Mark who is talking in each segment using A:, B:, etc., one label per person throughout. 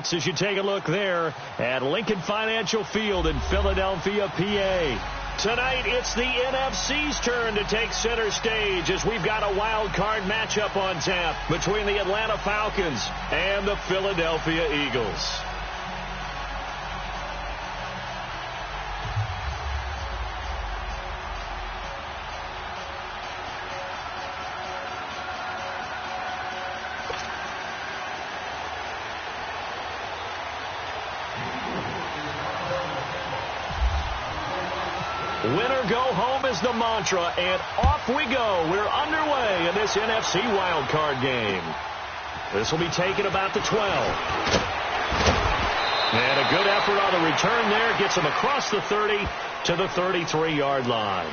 A: roots as you take a look there at Lincoln Financial Field in Philadelphia, PA. Tonight, it's the NFC's turn to take center stage as we've got a wild card matchup on tap between the Atlanta Falcons and the Philadelphia Eagles. Winner go home is the mantra, and off we go. We're underway in this NFC wildcard game. This will be taken about the 12. And a good effort on the return there gets him across the 30 to the 33-yard line.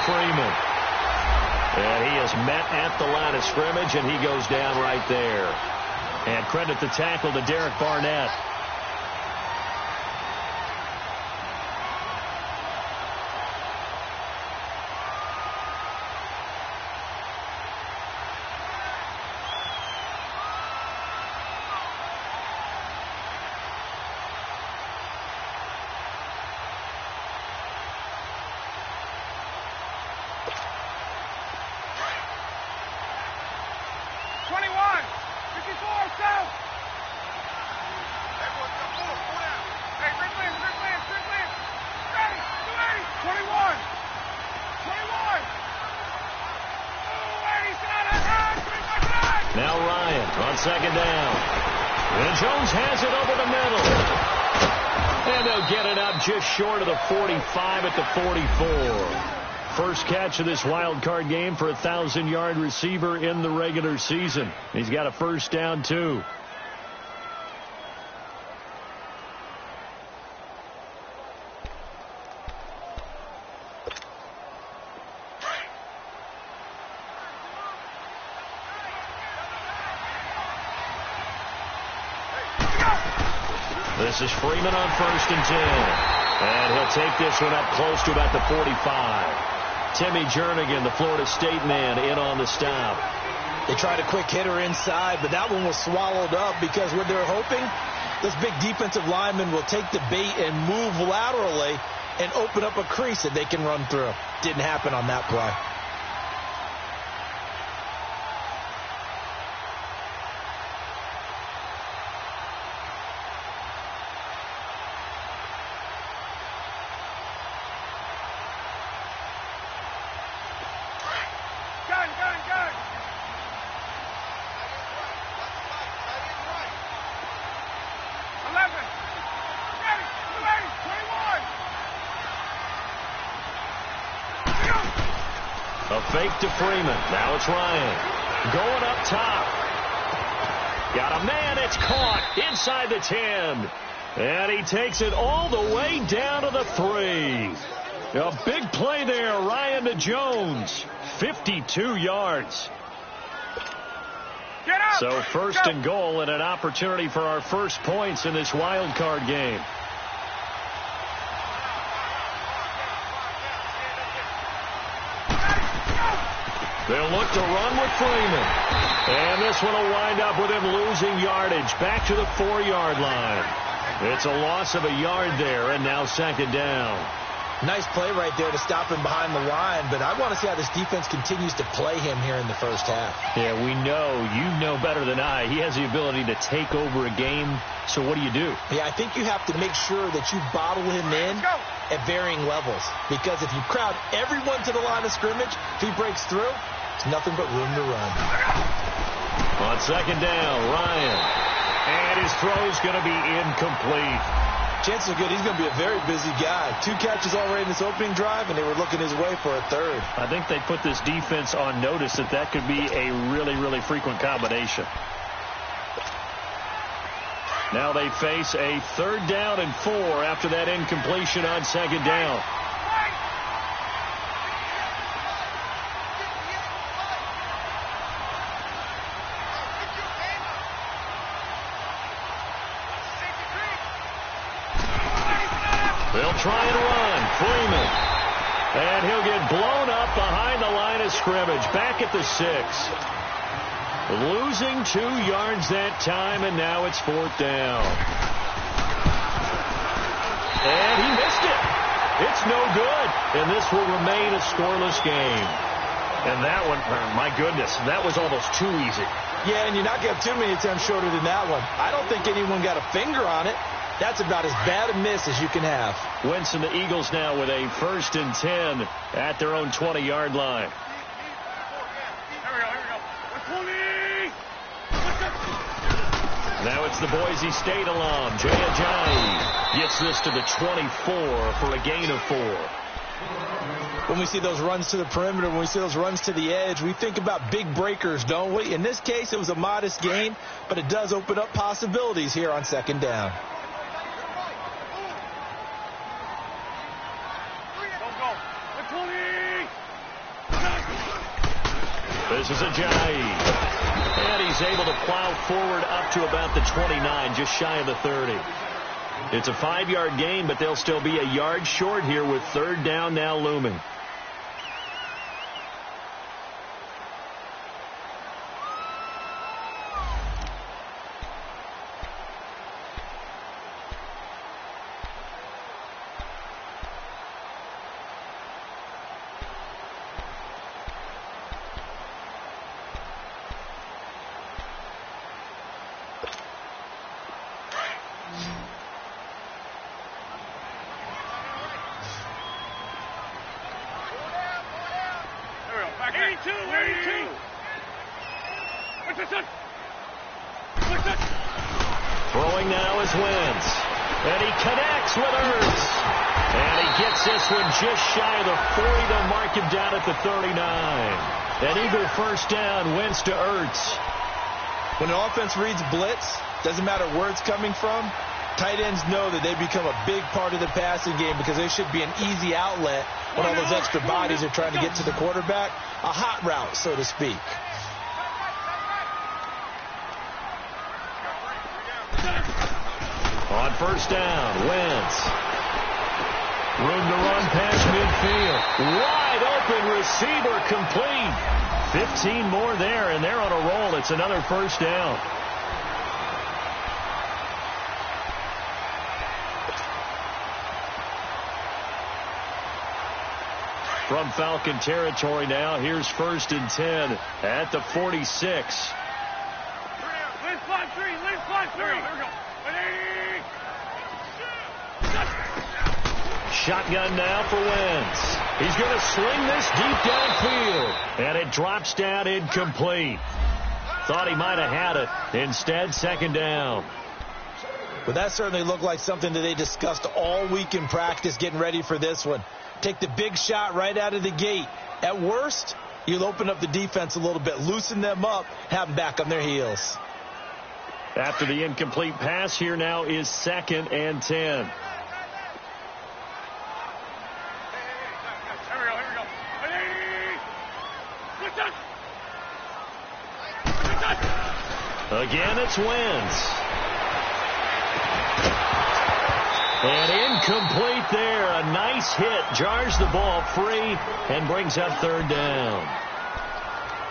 A: Freeman. And he is met at the line of scrimmage, and he goes down right there. And credit the tackle to Derek Barnett. Now Ryan on second down. And Jones has it over the middle. And they'll get it up just short of the 45 at the 44. First catch of this wild card game for a 1,000-yard receiver in the regular season. He's got a first down, too. This is Freeman on 1st and 10. And he'll take this one up close to about the 45. Timmy Jernigan, the Florida State man, in on the stop.
B: They tried a quick hitter inside, but that one was swallowed up because what they're hoping, this big defensive lineman will take the bait and move laterally and open up a crease that they can run through. Didn't happen on that play.
A: A fake to Freeman. Now it's Ryan. Going up top. Got a man. It's caught inside the 10. And he takes it all the way down to the 3. A big play there. Ryan to Jones. 52 yards.
C: Get up.
A: So first and goal and an opportunity for our first points in this wild card game. They'll look to run with Freeman. And this one will wind up with him losing yardage back to the 4-yard line. It's a loss of a yard there, and now second down.
B: Nice play right there to stop him behind the line, but I want to see how this defense continues to play him here in the first half.
A: Yeah, we know. You know better than I. He has the ability to take over a game, so what do you do?
B: Yeah, I think you have to make sure that you bottle him in at varying levels, because if you crowd everyone to the line of scrimmage, if he breaks through, it's nothing but room to run.
A: On second down, Ryan. And his throw's going to be incomplete.
B: Chances are good he's going to be a very busy guy. 2 catches already in this opening drive, and they were looking his way for a third.
A: I think they put this defense on notice that could be a really, really frequent combination. Now they face a 3rd down and 4 after that incompletion on 2nd down. They'll try and run. Freeman. And he'll get blown up behind the line of scrimmage. Back at the 6. Losing 2 yards that time, and now it's 4th down. And he missed it. It's no good, and this will remain a scoreless game. And that one, my goodness, that was almost too easy.
B: Yeah, and you're not going to have too many attempts shorter than that one. I don't think anyone got a finger on it. That's about as bad a miss as you can have.
A: Wentz and the Eagles now with a 1st and 10 at their own 20-yard line. Now it's the Boise State alum, Jay Ajayi, gets this to the 24 for a gain of 4.
B: When we see those runs to the perimeter, when we see those runs to the edge, we think about big breakers, don't we? In this case, it was a modest gain, but it does open up possibilities here on 2nd down.
A: This is Ajayi. And he's able to plow forward up to about the 29, just shy of the 30. It's a 5-yard gain, but they'll still be a yard short here with 3rd down now looming. Throwing now is Wentz. And he connects with Ertz. And he gets this one just shy of the 40. They'll mark him down at the 39. An Eagle 1st down, Wentz to Ertz.
B: When an offense reads blitz, doesn't matter where it's coming from, tight ends know that they become a big part of the passing game because they should be an easy outlet when all those extra bodies are trying to get to the quarterback. A hot route, so to speak.
A: On 1st down, Wentz. Room to run past midfield. Wide open receiver complete. 15 more there, and they're on a roll. It's another 1st down. From Falcon territory now, here's 1st and 10 at the 46. Shotgun now for Wentz. He's going to sling this deep downfield. And it drops down incomplete. Thought he might have had it. Instead, 2nd down.
B: But that certainly looked like something that they discussed all week in practice getting ready for this one. Take the big shot right out of the gate. At worst, you'll open up the defense a little bit, loosen them up, have them back on their heels.
A: After the incomplete pass, here now is 2nd and 10. Again, it's Wentz. And incomplete there. A nice hit. Jars the ball free and brings up 3rd down.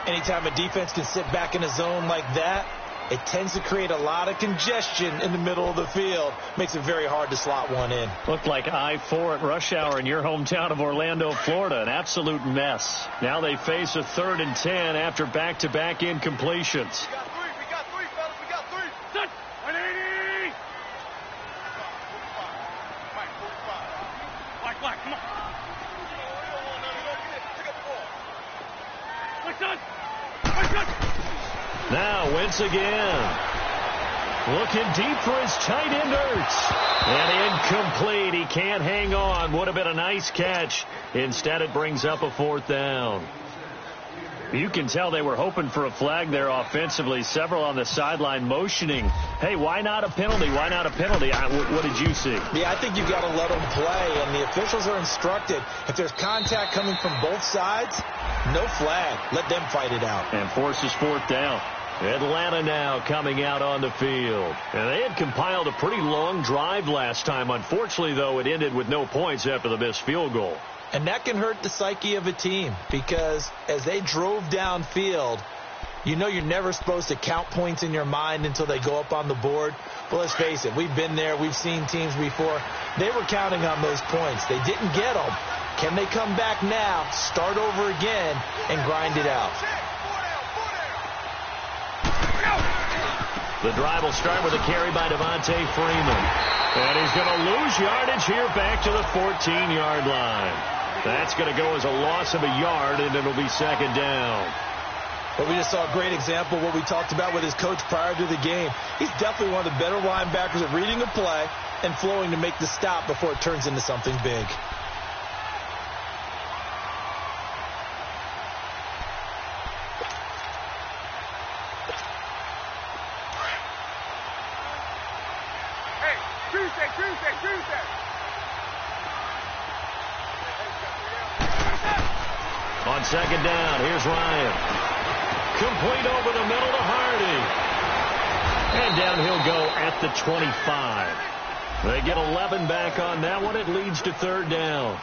B: Anytime a defense can sit back in a zone like that, it tends to create a lot of congestion in the middle of the field. Makes it very hard to slot one in.
A: Looked like I-4 at rush hour in your hometown of Orlando, Florida. An absolute mess. Now they face a 3rd and 10 after back-to-back incompletions.
C: We got three, fellas. We got three. Set. 180. Black, come on.
A: Now Wentz again. Looking deep for his tight end Ertz. And incomplete. He can't hang on. Would have been a nice catch. Instead, it brings up a 4th down. You can tell they were hoping for a flag there offensively. Several on the sideline motioning, hey, why not a penalty? Why not a penalty? What did you see?
B: Yeah, I think you've got to let them play, and the officials are instructed, if there's contact coming from both sides, no flag. Let them fight it out.
A: And forces fourth down. Atlanta now coming out on the field. And they had compiled a pretty long drive last time. Unfortunately, though, it ended with no points after the missed field goal.
B: And that can hurt the psyche of a team because as they drove downfield, you know you're never supposed to count points in your mind until they go up on the board. But let's face it, we've been there. We've seen teams before. They were counting on those points. They didn't get them. Can they come back now, start over again, and grind it out?
A: The drive will start with a carry by Devontae Freeman. And he's going to lose yardage here back to the 14-yard line. That's going to go as a loss of a yard, and it'll be second down.
B: But we just saw a great example of what we talked about with his coach prior to the game. He's definitely one of the better linebackers at reading a play and flowing to make the stop before it turns into something big.
C: Tuesday.
A: On second down, here's Ryan. Complete over the middle to Hardy. And down he'll go at the 25. They get 11 back on that one. It leads to third down.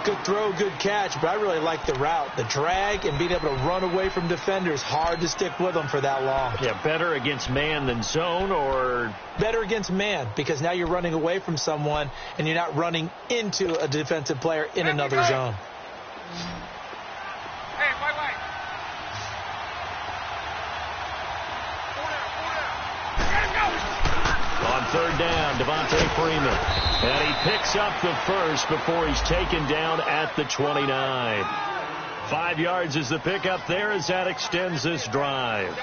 B: Good throw, good catch, but I really like the route. The drag and being able to run away from defenders, hard to stick with them for that long.
A: Yeah, better against man than zone, or?
B: Better against man, because now you're running away from someone and you're not running into a defensive player in another zone.
C: Hey, white.
A: On third down, Devontae Freeman. And he picks up the first before he's taken down at the 29. 5 yards is the pickup there as that extends this drive.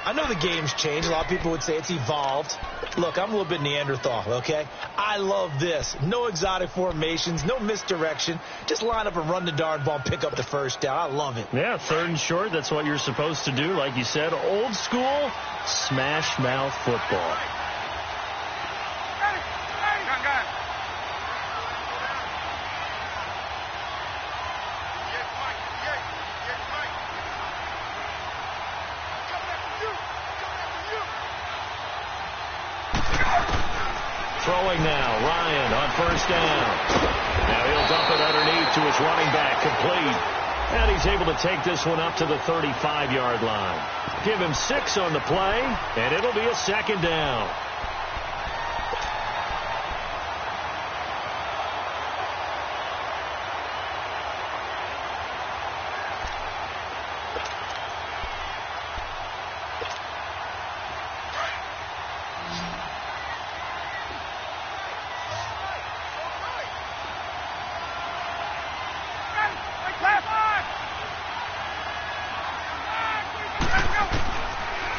B: I know the game's changed. A lot of people would say it's evolved. Look, I'm a little bit Neanderthal, okay? I love this. No exotic formations, no misdirection. Just line up and run the darn ball and pick up the first down. I love it.
A: Yeah, third and short, that's what you're supposed to do. Like you said, old school, smash mouth football. Throwing now, Ryan on first down. Now he'll dump it underneath to his running back, complete. And he's able to take this one up to the 35-yard line. Give him 6 on the play, and it'll be a second down.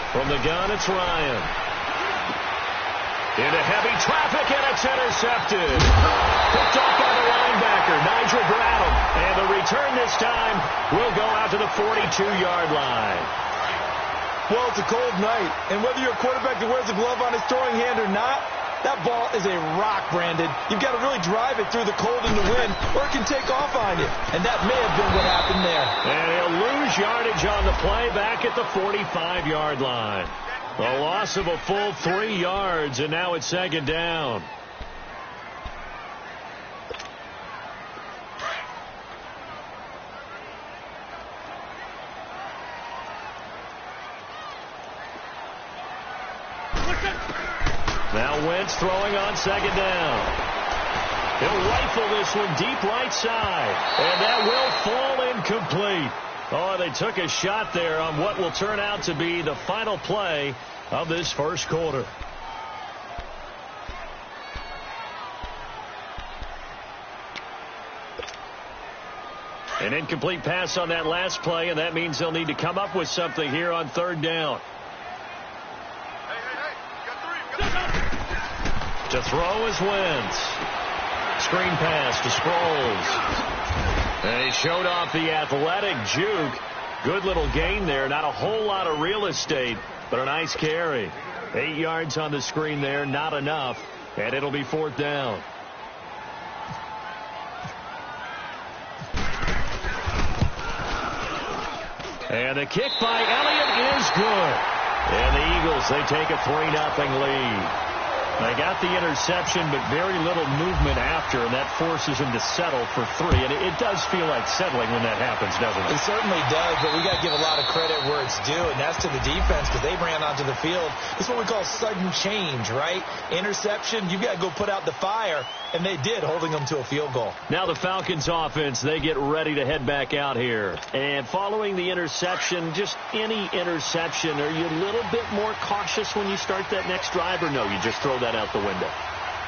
A: From the gun, it's Ryan. Into heavy traffic, and it's intercepted. Picked off by the linebacker, Nigel Bradham. And the return this time will go out to the 42-yard line.
B: Well, it's a cold night, and whether you're a quarterback that wears a glove on his throwing hand or not, that ball is a rock, Brandon. You've got to really drive it through the cold and the wind, or it can take off on you. And that may have been what happened there.
A: And he'll lose yardage on the play back at the 45-yard line. A loss of a full 3 yards, and now it's second down. Now Wentz throwing on second down. He'll rifle this one deep right side. And that will fall incomplete. Oh, they took a shot there on what will turn out to be the final play of this first quarter. An incomplete pass on that last play, and that means they'll need to come up with something here on third down. To throw is Wentz. Screen pass to Sproles. And he showed off the athletic juke. Good little gain there. Not a whole lot of real estate, but a nice carry. 8 yards on the screen there. Not enough. And it'll be 4th down. And the kick by Elliott is good. And the Eagles, they take a 3-0 lead. They got the interception, but very little movement after, and that forces him to settle for 3. And it does feel like settling when that happens, doesn't it?
B: It certainly does, but we got to give a lot of credit where it's due, and that's to the defense because they ran onto the field. It's what we call sudden change, right? Interception, you got to go put out the fire, and they did, holding them to a field goal.
A: Now the Falcons offense, they get ready to head back out here. And following the interception, just any interception, are you a little bit more cautious when you start that next drive, or no, you just throw that out the window?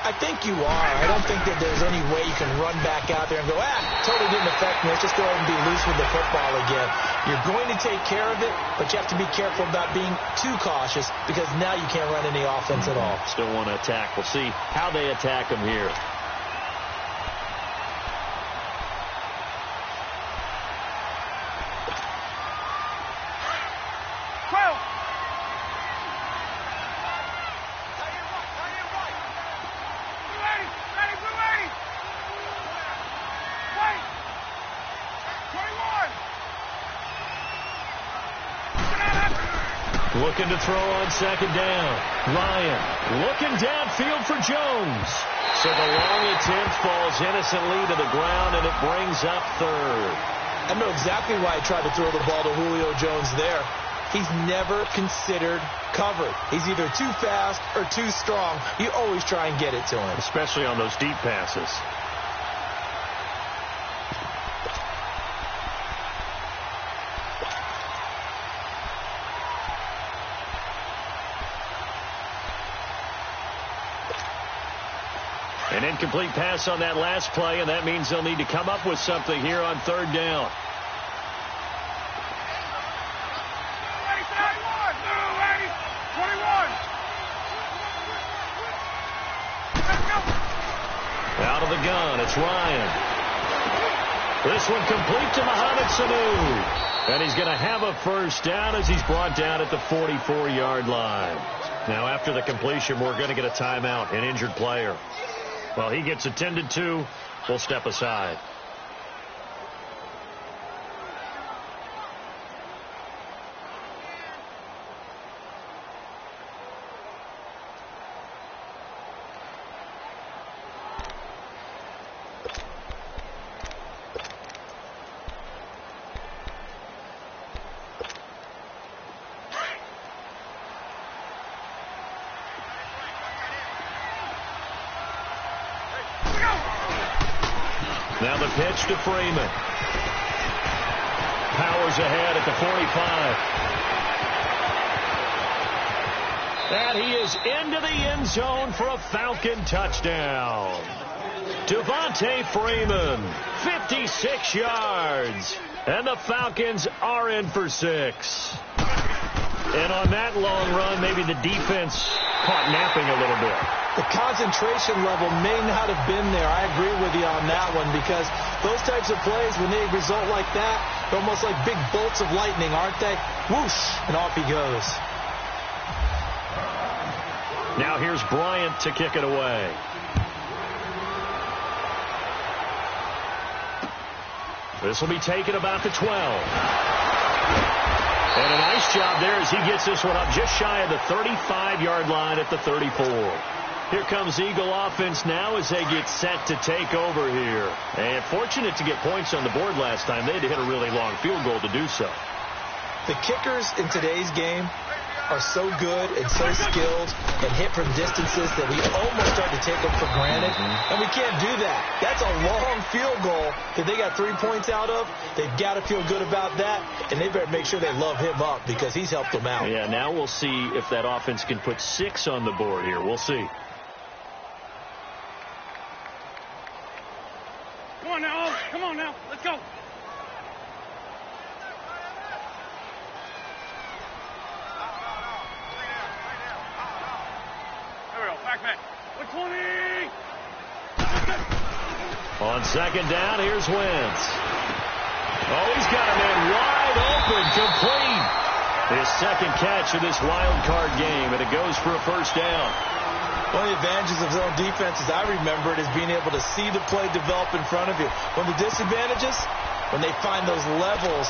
B: I think you are. I don't think that there's any way you can run back out there and go, totally didn't affect me. Let's just go ahead and be loose with the football again. You're going to take care of it, but you have to be careful about being too cautious because now you can't run any offense at all.
A: Still want to attack. We'll see how they attack them here. Looking to throw on 2nd down. Ryan looking downfield for Jones. So the long attempt falls innocently to the ground, and it brings up 3rd.
B: I know exactly why he tried to throw the ball to Julio Jones there. He's never considered covered. He's either too fast or too strong. You always try and get it to him.
A: Especially on those deep passes. An incomplete pass on that last play, and that means they'll need to come up with something here on 3rd down. Out of the gun, it's Ryan. This one complete to Mohamed Sanu. And he's going to have a 1st down as he's brought down at the 44-yard line. Now, after the completion, we're going to get a timeout, an injured player. Well, he gets attended to. We'll step aside. Now the pitch to Freeman. Powers ahead at the 45. And he is into the end zone for a Falcon touchdown. Devontae Freeman, 56 yards. And the Falcons are in for 6. And on that long run, maybe the defense caught napping a little bit.
B: The concentration level may not have been there. I agree with you on that one because those types of plays, when they result like that, they're almost like big bolts of lightning, aren't they? Whoosh, and off he goes.
A: Now here's Bryant to kick it away. This will be taken about the 12. And a nice job there as he gets this one up just shy of the 35-yard line at the 34. Here comes Eagle offense now as they get set to take over here. And fortunate to get points on the board last time. They had to hit a really long field goal to do so.
B: The kickers in today's game are so good and so skilled and hit from distances that we almost start to take them for granted. And we can't do that. That's a long field goal that they got 3 points out of. They've got to feel good about that, and they better make sure they love him up because he's helped them out.
A: Yeah, now we'll see if that offense can put 6 on the board here. We'll see.
C: Come on now. Come on now. Let's go. There we go. Back. 120.
A: On 2nd down, here's Wentz. Oh, he's got a man wide open, complete. His second catch of this wild card game, and it goes for a first down.
B: One of the advantages of zone defense, as I remember it, is being able to see the play develop in front of you. One of the disadvantages, when they find those levels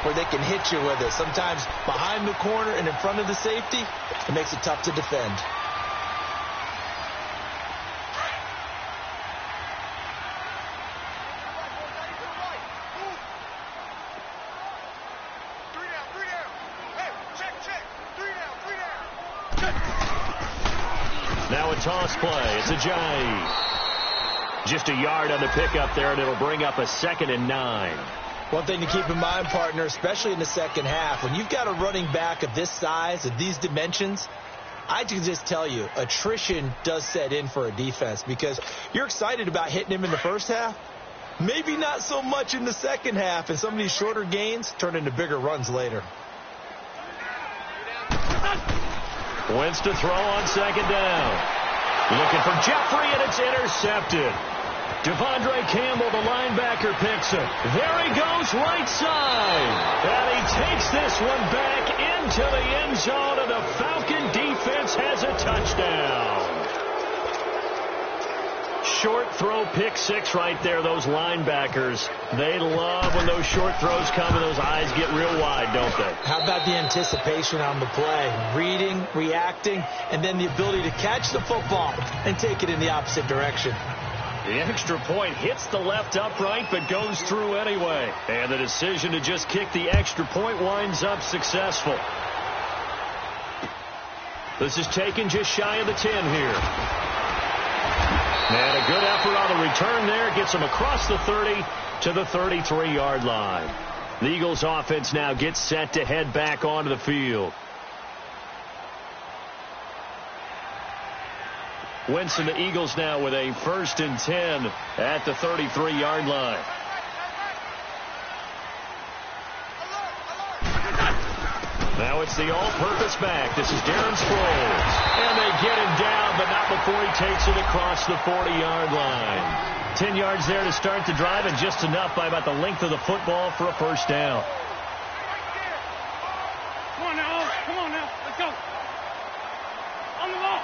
B: where they can hit you with it. Sometimes behind the corner and in front of the safety, it makes it tough to defend.
A: Now a toss play. It's Ajayi. Just a yard on the pickup there, and it'll bring up a 2nd and 9.
B: One thing to keep in mind, partner, especially in the second half, when you've got a running back of this size, of these dimensions, I can just tell you, attrition does set in for a defense because you're excited about hitting him in the first half. Maybe not so much in the second half, and some of these shorter gains turn into bigger runs later.
A: Wentz to throw on 2nd down. Looking for Jeffrey, and it's intercepted. Devondre Campbell, the linebacker, picks it. There he goes, right side. And he takes this one back into the end zone, and the Falcon defense has a touchdown. Short throw, pick 6 right there. Those linebackers, they love when those short throws come and those eyes get real wide, don't they?
B: How about the anticipation on the play? Reading, reacting, and then the ability to catch the football and take it in the opposite direction.
A: The extra point hits the left upright but goes through anyway. And the decision to just kick the extra point winds up successful. This is taken just shy of the 10 here. And a good effort on the return there. Gets him across the 30 to the 33-yard line. The Eagles offense now gets set to head back onto the field. Wentz and the Eagles now with a 1st and 10 at the 33-yard line. Now it's the all-purpose back. This is Darren Sproles. And they get him down, but not before he takes it across the 40-yard line. 10 yards there to start the drive, and just enough by about the length of the football for a first down.
C: Come on now. Come on now. Let's go. On the ball.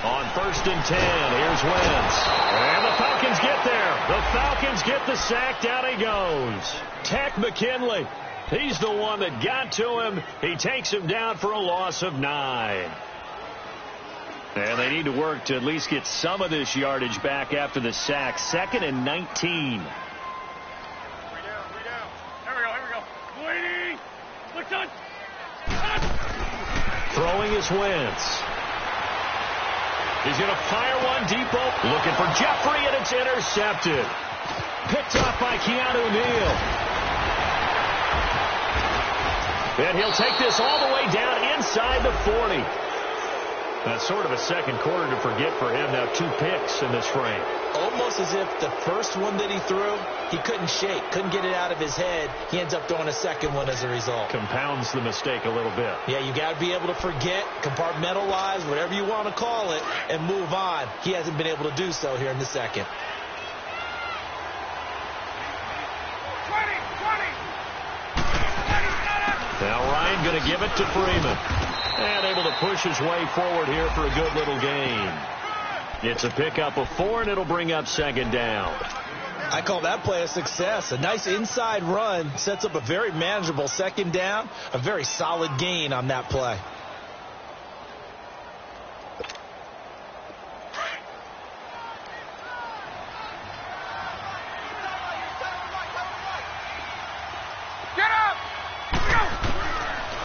A: On 1st and 10, here's Wentz. And the Falcons get there. The Falcons get the sack. Down he goes. Takk McKinley. He's the one that got to him. He takes him down for a loss of 9. And they need to work to at least get some of this yardage back after the sack. 2nd and 19. Throwing is Wentz. He's going to fire one deep open. Looking for Jeffrey, and it's intercepted. Picked off by Keanu Neal. And he'll take this all the way down inside the 40. That's sort of a second quarter to forget for him. Now 2 picks in this frame.
B: Almost as if the first one that he threw, he couldn't shake, couldn't get it out of his head. He ends up throwing a second one as a result.
A: Compounds the mistake a little bit.
B: Yeah, you got to be able to forget, compartmentalize, whatever you want to call it, and move on. He hasn't been able to do so here in the second.
C: 20.
A: Now Ryan going to give it to Freeman. And able to push his way forward here for a good little gain. It's a pickup of 4, and it'll bring up 2nd down.
B: I call that play a success. A nice inside run sets up a very manageable 2nd down. A very solid gain on that play.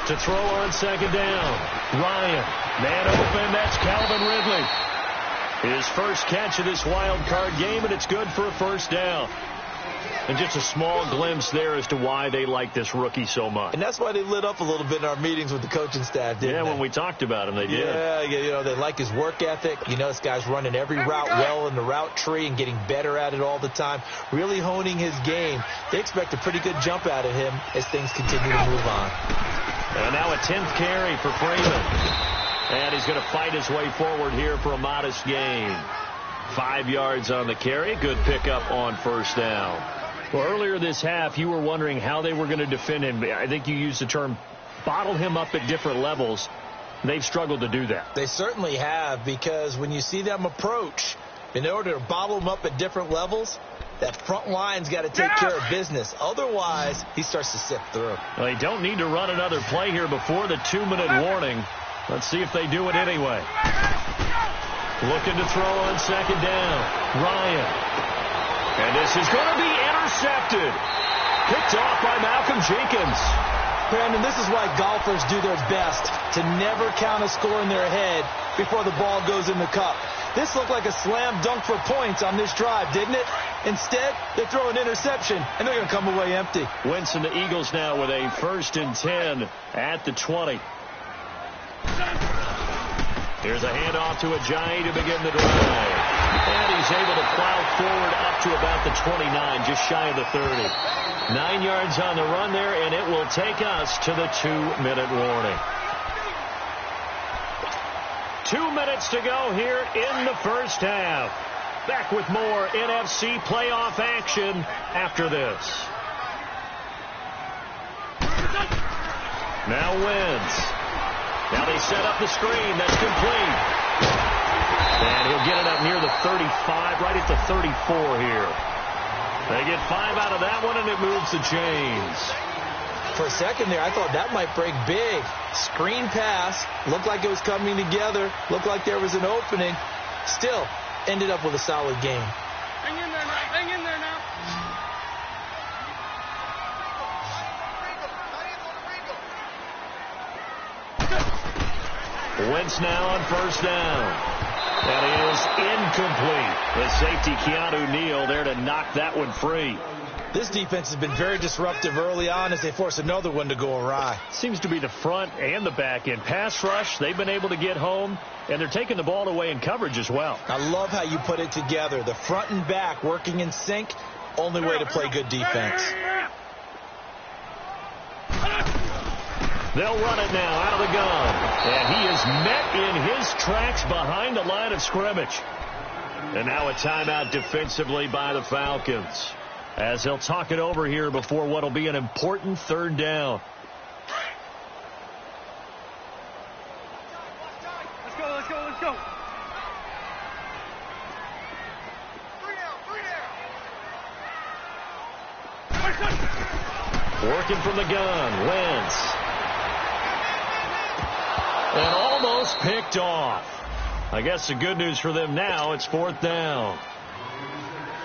A: To throw on 2nd down. Ryan. Man open. That's Calvin Ridley. His first catch of this wild card game, and it's good for a first down. And just a small glimpse there as to why they like this rookie so much.
B: And that's why they lit up a little bit in our meetings with the coaching staff, didn't they?
A: Yeah, when we talked about him, they did.
B: Yeah, you know, they like his work ethic. You know, this guy's running every route well in the route tree and getting better at it all the time, really honing his game. They expect a pretty good jump out of him as things continue to move on.
A: And now a 10th carry for Freeman. And he's going to fight his way forward here for a modest gain. 5 yards on the carry. Good pickup on first down. Well, earlier this half, you were wondering how they were going to defend him. I think you used the term bottle him up at different levels. They've struggled to do that.
B: They certainly have, because when you see them approach, in order to bottle him up at different levels, that front line's got to take care of business. Otherwise, he starts to sift through.
A: Well, they don't need to run another play here before the 2-minute warning. Let's see if they do it anyway. Looking to throw on second down. Ryan. And this is going to be intercepted. Picked off by Malcolm Jenkins.
B: Brandon, this is why golfers do their best to never count a score in their head before the ball goes in the cup. This looked like a slam dunk for points on this drive, didn't it? Instead, they throw an interception, and they're going to come away empty.
A: Wentz and the Eagles now with a 1st and 10 at the 20. Here's a handoff to Ajayi to begin the drive. And he's able to plow forward up to about the 29, just shy of the 30. 9 yards on the run there, and it will take us to the 2-minute warning. 2 minutes to go here in the first half. Back with more NFC playoff action after this. Now Wentz. Now they set up the screen. That's complete. And he'll get it up near the 35, right at the 34 here. They get 5 out of that one, and it moves the chains.
B: For a second there, I thought that might break big. Screen pass. Looked like it was coming together. Looked like there was an opening. Still, ended up with a solid game.
C: Hang in there now. Hang in there now.
A: Wentz now on first down. That is incomplete. The safety, Keanu Neal, there to knock that one free.
B: This defense has been very disruptive early on as they force another one to go awry.
A: Seems to be the front and the back end. Pass rush, they've been able to get home, and they're taking the ball away in coverage as well.
B: I love how you put it together. The front and back working in sync, only way to play good defense.
A: They'll run it now out of the gun. And he is met in his tracks behind the line of scrimmage. And now a timeout defensively by the Falcons, as he'll talk it over here before what will be an important 3rd down.
C: Let's go, let's go, let's go.
A: 3 down. Working from the gun. Wentz. And almost picked off. I guess the good news for them now, it's 4th down.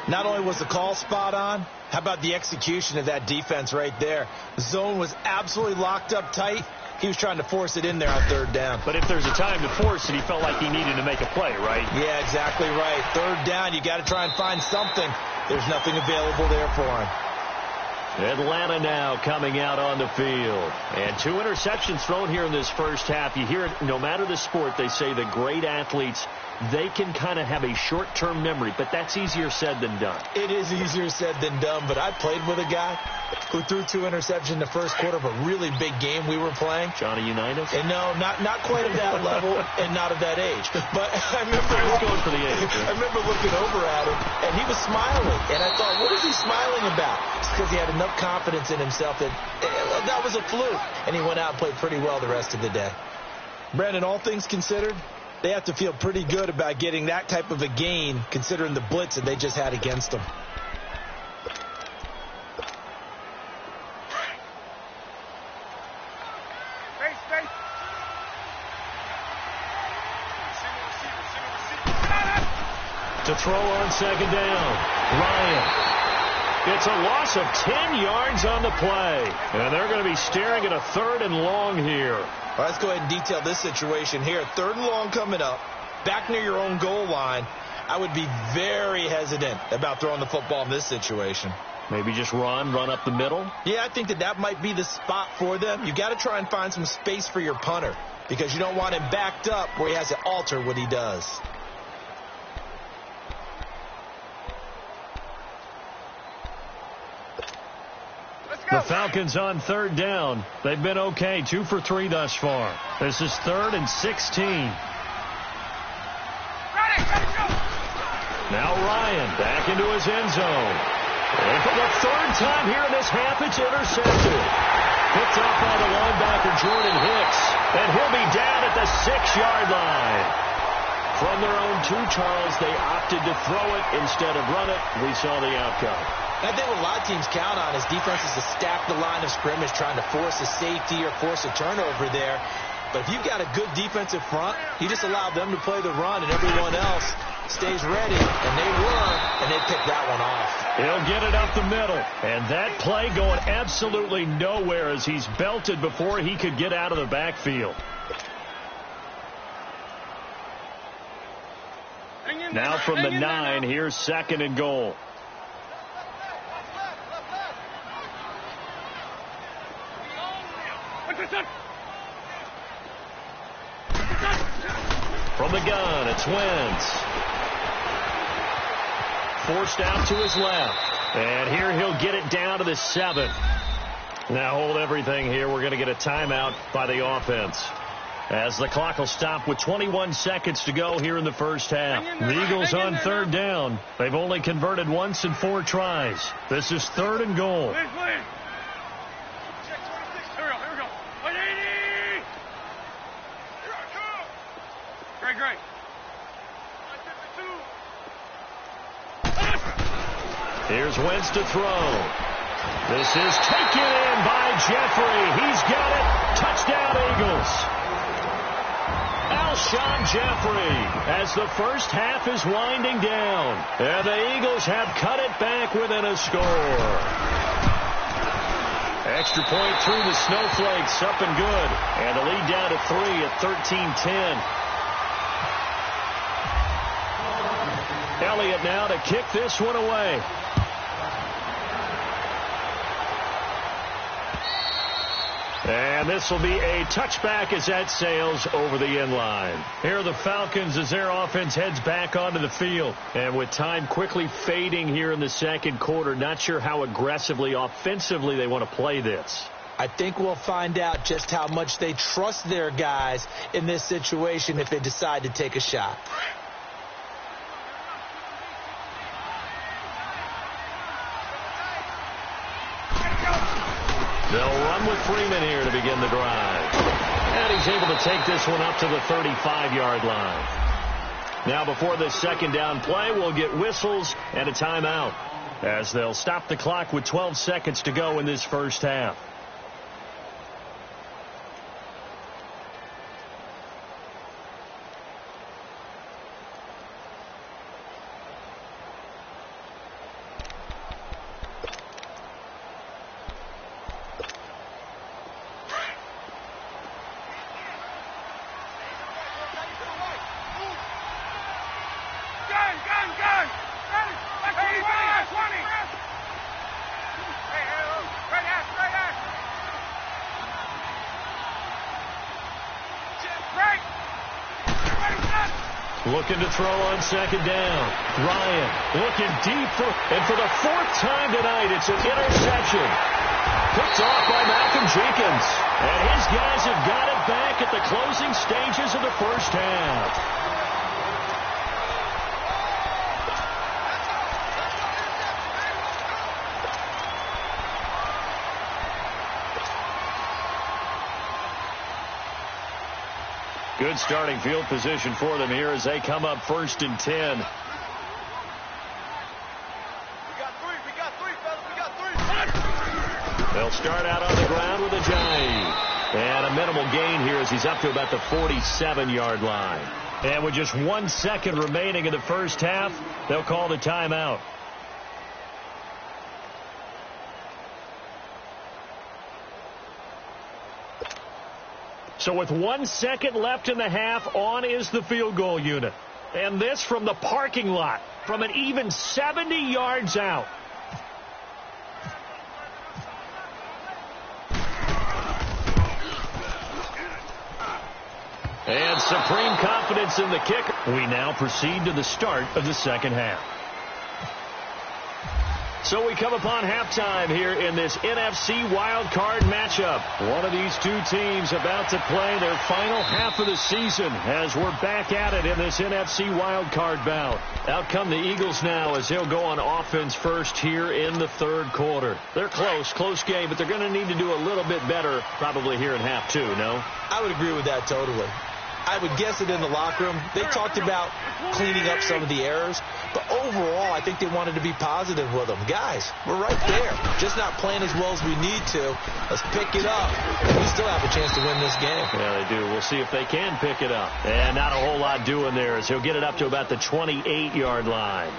B: Not only was the call spot on, how about the execution of that defense right there? The zone was absolutely locked up tight. He was trying to force it in there on 3rd down.
A: But if there's a time to force it, he felt like he needed to make a play, right?
B: Yeah, exactly right. 3rd down, you got to try and find something. There's nothing available there for him.
A: Atlanta now coming out on the field. And 2 interceptions thrown here in this first half. You hear it, no matter the sport, they say the great athletes, they can kind of have a short-term memory, but that's easier said than done.
B: It is easier said than done, but I played with a guy who threw 2 interceptions in the first quarter of a really big game we were playing.
A: Johnny Unitas?
B: And no, not quite at that level and not at that age. But I remember
A: going for the age.
B: I remember looking over at him, and he was smiling. And I thought, what is he smiling about? It's because he had enough confidence in himself that that was a fluke. And he went out and played pretty well the rest of the day. Brandon, all things considered, they have to feel pretty good about getting that type of a gain, considering the blitz that they just had against them.
A: To throw on second down, Ryan. It's a loss of 10 yards on the play. And they're going to be staring at a 3rd and long here.
B: All right, let's go ahead and detail this situation here. 3rd and long coming up, back near your own goal line. I would be very hesitant about throwing the football in this situation.
A: Maybe just run up the middle?
B: Yeah, I think that might be the spot for them. You got to try and find some space for your punter because you don't want him backed up where he has to alter what he does.
A: The Falcons on 3rd down. They've been okay. 2 for 3 thus far. This is 3rd and 16. Now Ryan back into his end zone. And for the third time here in this half, it's intercepted. Picked up by the linebacker, Jordan Hicks. And he'll be down at the 6-yard line. From their own 2, Charles, they opted to throw it instead of run it. We saw the outcome.
B: I think what a lot of teams count on is defenses to stack the line of scrimmage, trying to force a safety or force a turnover there. But if you've got a good defensive front, you just allow them to play the run, and everyone else stays ready. And they were, and they picked that one off.
A: He'll get it up the middle. And that play going absolutely nowhere as he's belted before he could get out of the backfield. Now from the 9, here's 2nd and goal. From the gun, it's Wentz. Forced out to his left. And here he'll get it down to the 7. Now hold everything here. We're going to get a timeout by the offense, as the clock will stop with 21 seconds to go here in the first half. The Eagles on 3rd down. They've only converted once in 4 tries. This is 3rd and goal.
C: Great.
A: Here's Wentz to throw. This is taken in by Jeffrey. He's got it. Touchdown, Eagles. Alshon Jeffrey, as the first half is winding down. And the Eagles have cut it back within a score. Extra point through the Snowflakes, up and good. And the lead down to 3 at 13-10. Elliott now to kick this one away. And this will be a touchback as that sails over the end line. Here are the Falcons as their offense heads back onto the field. And with time quickly fading here in the 2nd quarter, not sure how aggressively, offensively they want to play this.
B: I think we'll find out just how much they trust their guys in this situation if they decide to take a shot.
A: They'll run with Freeman here to begin the drive. And he's able to take this one up to the 35-yard line. Now before this 2nd down play, we'll get whistles and a timeout, as they'll stop the clock with 12 seconds to go in this first half. Looking to throw on 2nd down. Ryan looking deep and for the 4th time tonight, it's an interception. Picked off by Malcolm Jenkins. And his guys have got it back at the closing stages of the first half. Good starting field position for them here as they come up 1st and 10.
D: We got three, fellas. We got 3.
A: They'll start out on the ground with a Ajayi. And a minimal gain here as he's up to about the 47-yard line. And with just 1 second remaining in the first half, they'll call the timeout. So with 1 second left in the half, on is the field goal unit. And this from the parking lot, from an even 70 yards out. And supreme confidence in the kicker. We now proceed to the start of the second half. So we come upon halftime here in this NFC Wild Card matchup. One of these two teams about to play their final half of the season as we're back at it in this NFC Wild Card bout. Out come the Eagles now as they'll go on offense first here in the third quarter. They're close game, but they're going to need to do a little bit better probably here in half two, no?
B: I would agree with that totally. I would guess it in the locker room. They talked about cleaning up some of the errors, but overall, I think they wanted to be positive with them. Guys, we're right there. Just not playing as well as we need to. Let's pick it up. We still have a chance to win this game.
A: Yeah, they do. We'll see if they can pick it up. And not a whole lot doing there as he'll get it up to about the 28-yard line.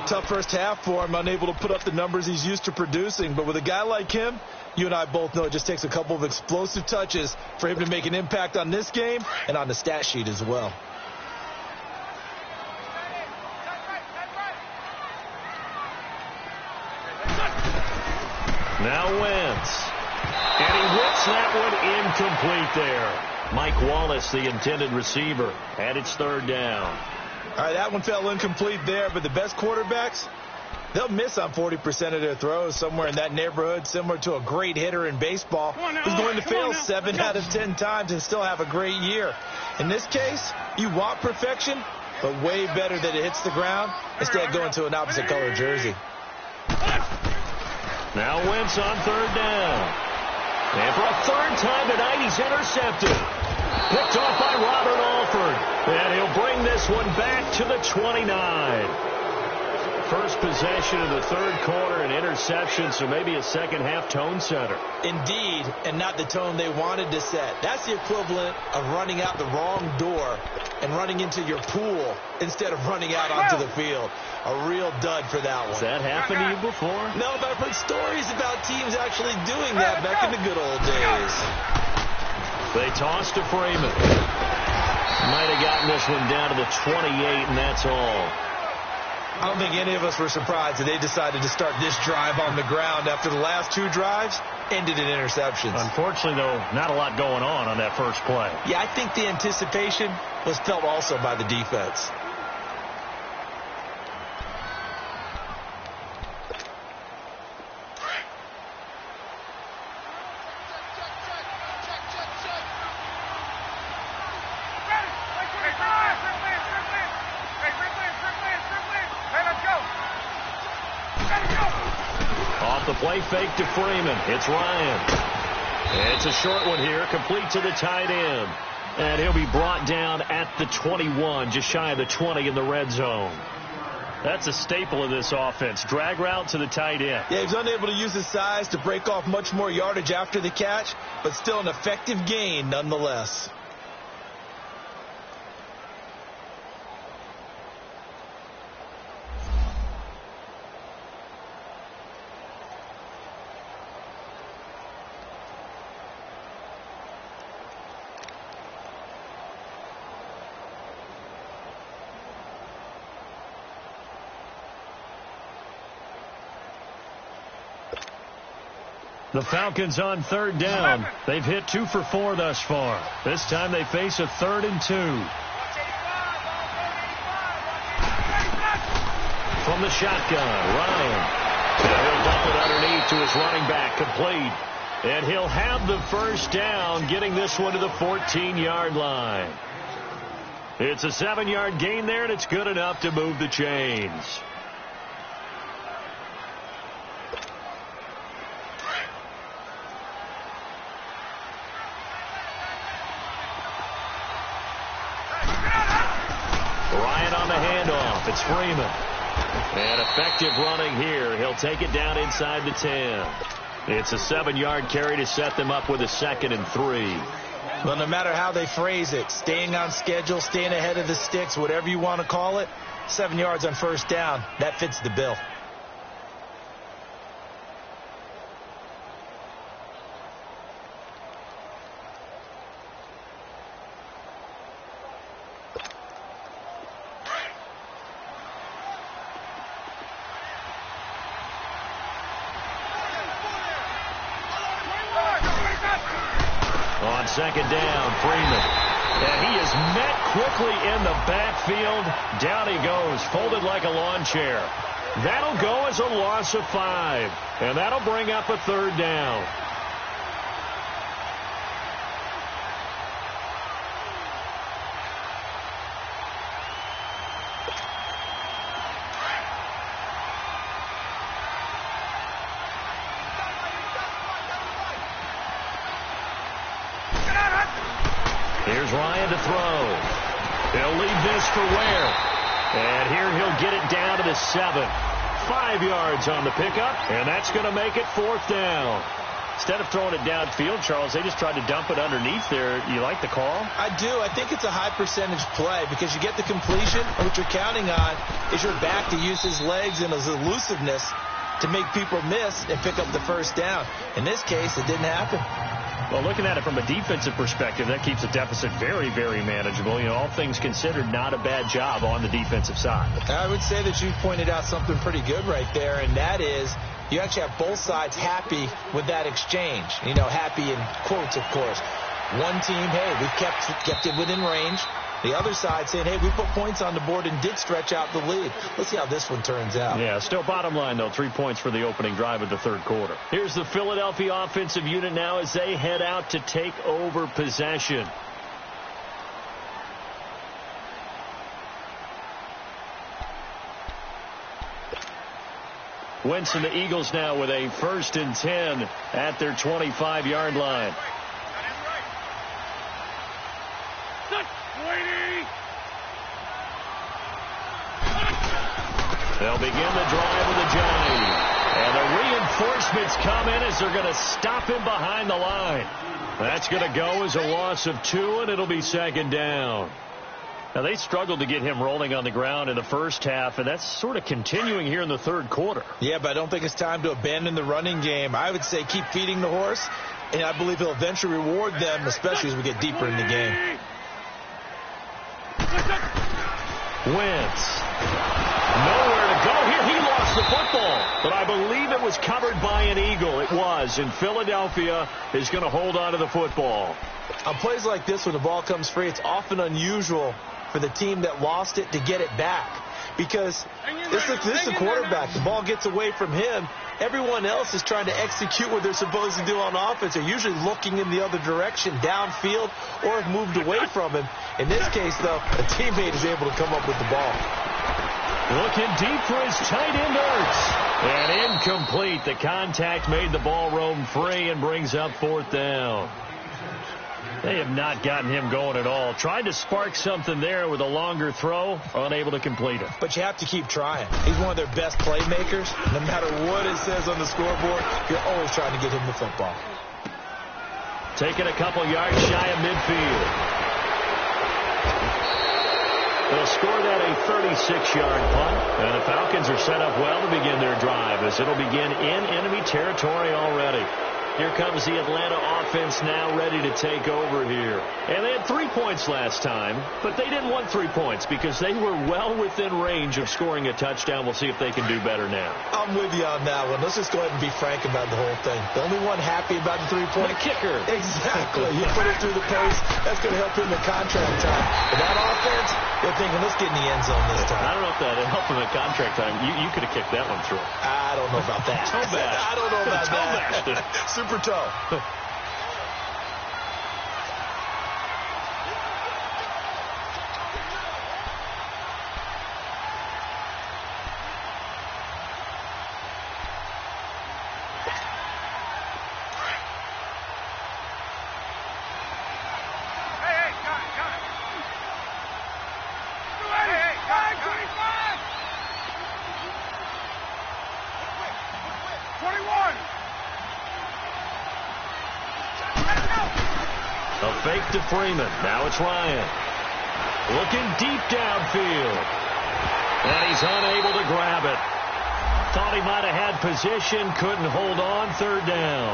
B: Tough first half for him, unable to put up the numbers he's used to producing. But with a guy like him, you and I both know it just takes a couple of explosive touches for him to make an impact on this game and on the stat sheet as well.
A: Now Wentz. And he whips that one incomplete there. Mike Wallace, the intended receiver, and it's third down.
B: All right, that one fell incomplete there, but the best quarterbacks, they'll miss on 40% of their throws, somewhere in that neighborhood, similar to a great hitter in baseball who's going to fail 7 out of 10 times and still have a great year. In this case, you want perfection, but way better that it hits the ground instead of going to an opposite color jersey.
A: Now Wentz on third down. And for a third time tonight, he's intercepted. Picked off by Robert Alford. And he'll bring this one back to the 29. First possession of the third quarter, an interception, so maybe a second-half tone setter.
B: Indeed, and not the tone they wanted to set. That's the equivalent of running out the wrong door and running into your pool instead of running out onto the field. A real dud for that one.
A: Has that happened to you before?
B: No, but I've heard stories about teams actually doing that back in the good old days.
A: They toss to Freeman. Might have gotten this one down to the 28, and that's all.
B: I don't think any of us were surprised that they decided to start this drive on the ground after the last two drives ended in interceptions.
A: Unfortunately, though, not a lot going on that first play.
B: Yeah, I think the anticipation was felt also by the defense.
A: Off the play fake to Freeman. It's Ryan. It's a short one here, complete to the tight end. And he'll be brought down at the 21, just shy of the 20 in the red zone. That's a staple of this offense. Drag route to the tight end.
B: Yeah, he's unable to use his size to break off much more yardage after the catch, but still an effective gain nonetheless.
A: The Falcons on third down. They've hit 2 for 4 thus far. This time they face a 3rd and 2. From the shotgun, Ryan. And he'll dump it underneath to his running back, complete. And he'll have the first down, getting this one to the 14-yard line. It's a 7-yard gain there, and it's good enough to move the chains. It's Freeman. And effective running here. He'll take it down inside the 10. It's a 7-yard carry to set them up with a 2nd and 3.
B: Well, no matter how they phrase it, staying on schedule, staying ahead of the sticks, whatever you want to call it, 7 yards on first down, that fits the bill.
A: On second down, Freeman. And he is met quickly in the backfield. Down he goes, folded like a lawn chair. That'll go as a loss of 5. And that'll bring up a 3rd down. Here's Ryan to throw. He'll leave this for Ware. And here he'll get it down to the 7. 5 yards on the pickup, and that's going to make it 4th down. Instead of throwing it downfield, Charles, they just tried to dump it underneath there. You like the call?
B: I do. I think it's a high percentage play because you get the completion, and what you're counting on is your back to use his legs and his elusiveness to make people miss and pick up the 1st down. In this case, it didn't happen.
A: Well, looking at it from a defensive perspective, that keeps the deficit very, very manageable. You know, all things considered, not a bad job on the defensive side.
B: I would say that you pointed out something pretty good right there, and that is you actually have both sides happy with that exchange. You know, happy in quotes, of course. One team, hey, we kept it within range. The other side saying, hey, we put points on the board and did stretch out the lead. Let's see how this one turns out.
A: Yeah, still bottom line, though, 3 points for the opening drive of the 3rd quarter. Here's the Philadelphia offensive unit now as they head out to take over possession. Wentz and the Eagles now with a 1st and 10 at their 25-yard line. They'll begin the drive with a jive. And the reinforcements come in as they're going to stop him behind the line. That's going to go as a loss of 2, and it'll be 2nd down. Now, they struggled to get him rolling on the ground in the first half, and that's sort of continuing here in the 3rd quarter.
B: Yeah, but I don't think it's time to abandon the running game. I would say keep feeding the horse, and I believe he'll eventually reward them, especially as we get deeper in the game.
A: Wentz. Nowhere to go here. He lost the football, but I believe it was covered by an Eagle. It was, and Philadelphia is going to hold on to the football.
B: On plays like this, when the ball comes free, it's often unusual for the team that lost it to get it back. Because this is the quarterback. The ball gets away from him. Everyone else is trying to execute what they're supposed to do on offense. They're usually looking in the other direction, downfield, or have moved away from him. In this case, though, a teammate is able to come up with the ball.
A: Looking deep for his tight end, Ertz. And incomplete. The contact made the ball roam free and brings up 4th down. They have not gotten him going at all. Tried to spark something there with a longer throw, unable to complete it.
B: But you have to keep trying. He's one of their best playmakers. No matter what it says on the scoreboard, you're always trying to get him the football.
A: Taking a couple yards shy of midfield. They'll score that a 36-yard punt. And the Falcons are set up well to begin their drive as it'll begin in enemy territory already. Here comes the Atlanta offense now ready to take over here. And they had 3 points last time, but they didn't want 3 points because they were well within range of scoring a touchdown. We'll see if they can do better now.
B: I'm with you on that one. Let's just go ahead and be frank about the whole thing. The only one happy about the 3-point
A: kicker.
B: Exactly. You put it through the post. That's going to help him in contract time. But that offense, they're thinking, let's get in the end zone this time.
A: I don't know if that helped him at contract time. You could have kicked that one through.
B: I don't know about that.
A: Toe bash.
B: I don't know about
A: that.
B: Super toe.
A: Fake to Freeman. Now it's Ryan. Looking deep downfield. And he's unable to grab it. Thought he might have had position. Couldn't hold on. 3rd down.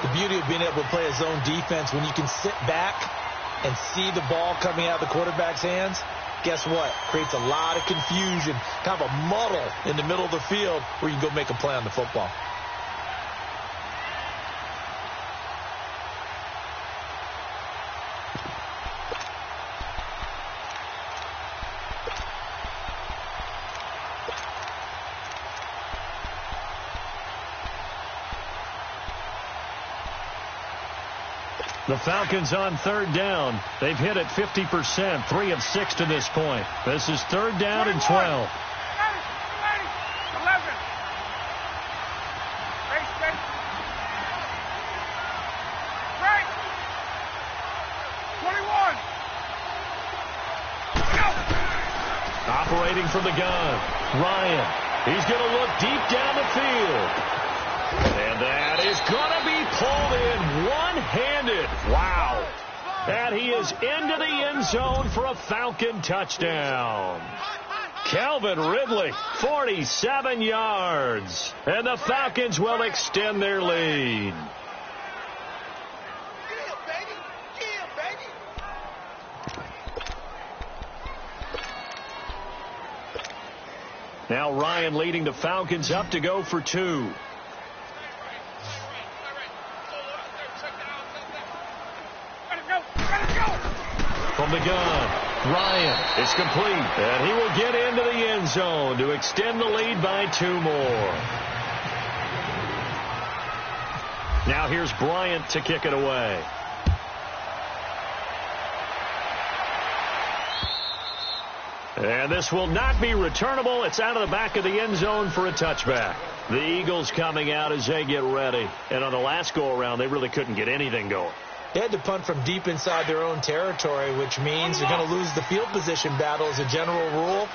B: The beauty of being able to play a zone defense when you can sit back and see the ball coming out of the quarterback's hands, guess what? Creates a lot of confusion. Kind of a muddle in the middle of the field where you can go make a play on the football.
A: The Falcons on third down. They've hit it 50%, 3 of 6 to this point. This is third down and 12.
C: 11. Right. 21.
A: Operating from the gun, Ryan. He's going to look deep down the field. And that is going to be pulled in one-handed. Wow. And he is into the end zone for a Falcon touchdown. Calvin Ridley, 47 yards. And the Falcons will extend their lead. Now Ryan leading the Falcons up to go for 2. From the gun, Ryan is complete, and he will get into the end zone to extend the lead by 2 more. Now here's Bryant to kick it away. And this will not be returnable. It's out of the back of the end zone for a touchback. The Eagles coming out as they get ready. And on the last go-around, they really couldn't get anything going.
B: They had to punt from deep inside their own territory, which means they're going to lose the field position battle as a general rule.